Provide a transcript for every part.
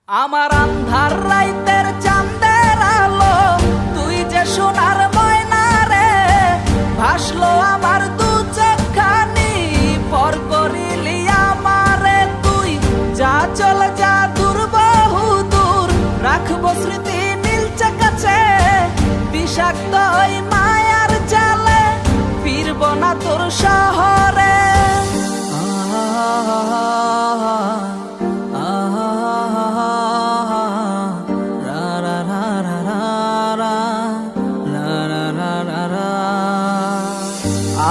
আমার আন্ধার রাইতের চাঁদের আলো, তুই যে সোনার ময়না রে, ভাসলো আমার দু চোখখানি, পর করিলি আমারে তুই। যা চলে যা দূর বহু দূর, রাখবো স্মৃতি নীলচে কাছে, বিষাক্ত ওই মায়ার জালে, ফিরব না তোর শহরে।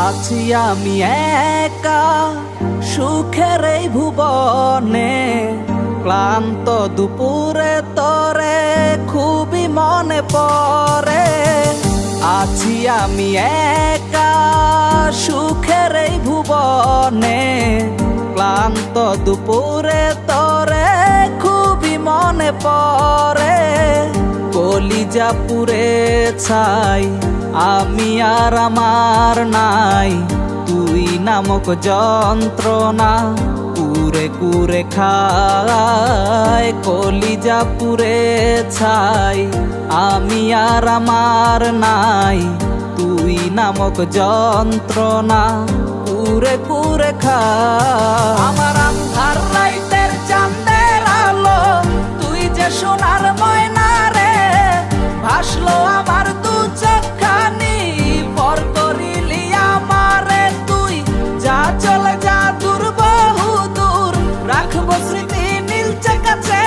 আছি আমি একা সুখের এই ভুবনে, ক্লান্ত দুপুরে তোরে খুবই মনে পড়ে। আছি আমি একা সুখের এই ভুবনে, ক্লান্ত দুপুরে তোরে খুবই মনে পড়ে। কলিজা পুড়ে ছাই আমি আর আমার নাই, তুই নামক যন্ত্রণা কুরে কুরে খায়। কলিজা পুড়ে ছাই আমি আর আমার নাই, তুই নামক যন্ত্রণা কুরে কুরে খায়। আমার আন্ধার রাইতের চাঁদের আলো, তুই যে সোনার ময়না রে, ভাসলো আমার দু চোখখানি, পর করিলি আমারে তুই। যা চলে যা দূর বহু দূর, রাখবো স্মৃতি নীলচে কাছে,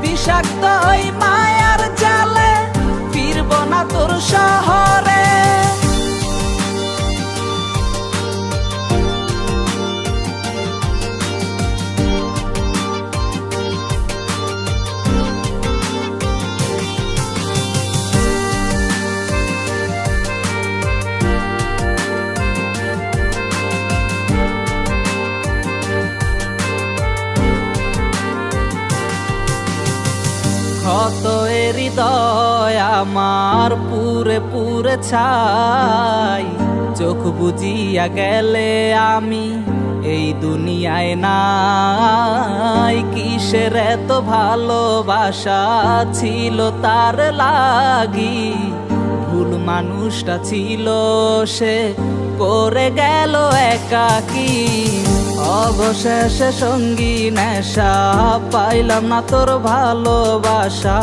বিষাক্ত ওই মায়ার জালে, ফিরব না তোর শহরে। ক্ষত হৃদয় আমার পুরে পুরে ছাই, চোখ বুজিয়া গেলে আমি এই দুনিয়ায় নাই। কিসের এত ভালোবাসা ছিল তার লাগি, ভুল মানুষটা ছিল সে, করে গেল একাকী। অবশেষে সঙ্গী নেশা, পাইলাম না তোর ভালোবাসা,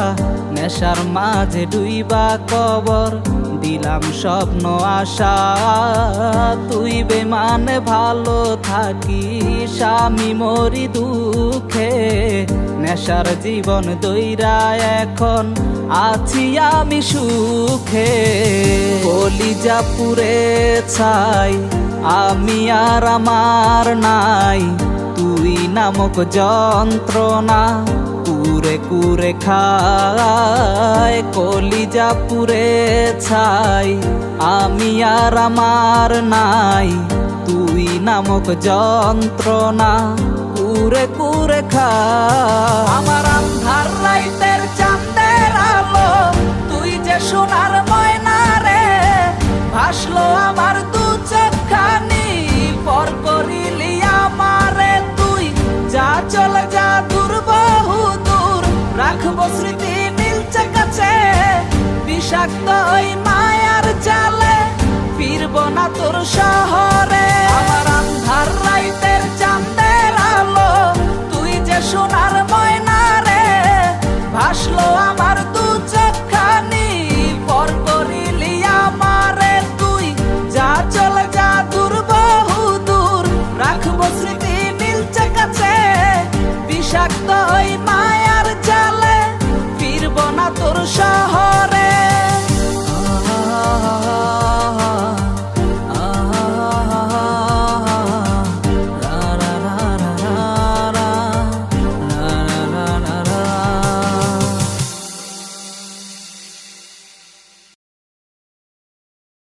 নেশার মাঝে ডুইবা কবর দিলাম স্বপ্ন আশা। তুই বেমানে ভালো থাকিস, আমি মরি দুঃখে, নেশার জীবন দইরা এখন আছি আমি সুখে। কলিজা পুড়ে ছাই আমি আর আমার নাই, তুই নামক যন্ত্রণা কুরে কুরে খায়। কলিজা পুড়ে ছাই আমি আর আমার নাই, তুই নামক যন্ত্রণা কুরে কুরে খায়। আমার আন্ধার রাইতের চাঁদের আলো, তুই যে সোনার ময়না রে, ভাসলো আমার দু চোখখানি, পর করিলি আমারে তুই। যা চলে যা দূর বহু দূর, রাখবো স্মৃতি নীলচে কাছে, বিষাক্ত ওই মায়ার জালে, ফিরব না তোর শহরে।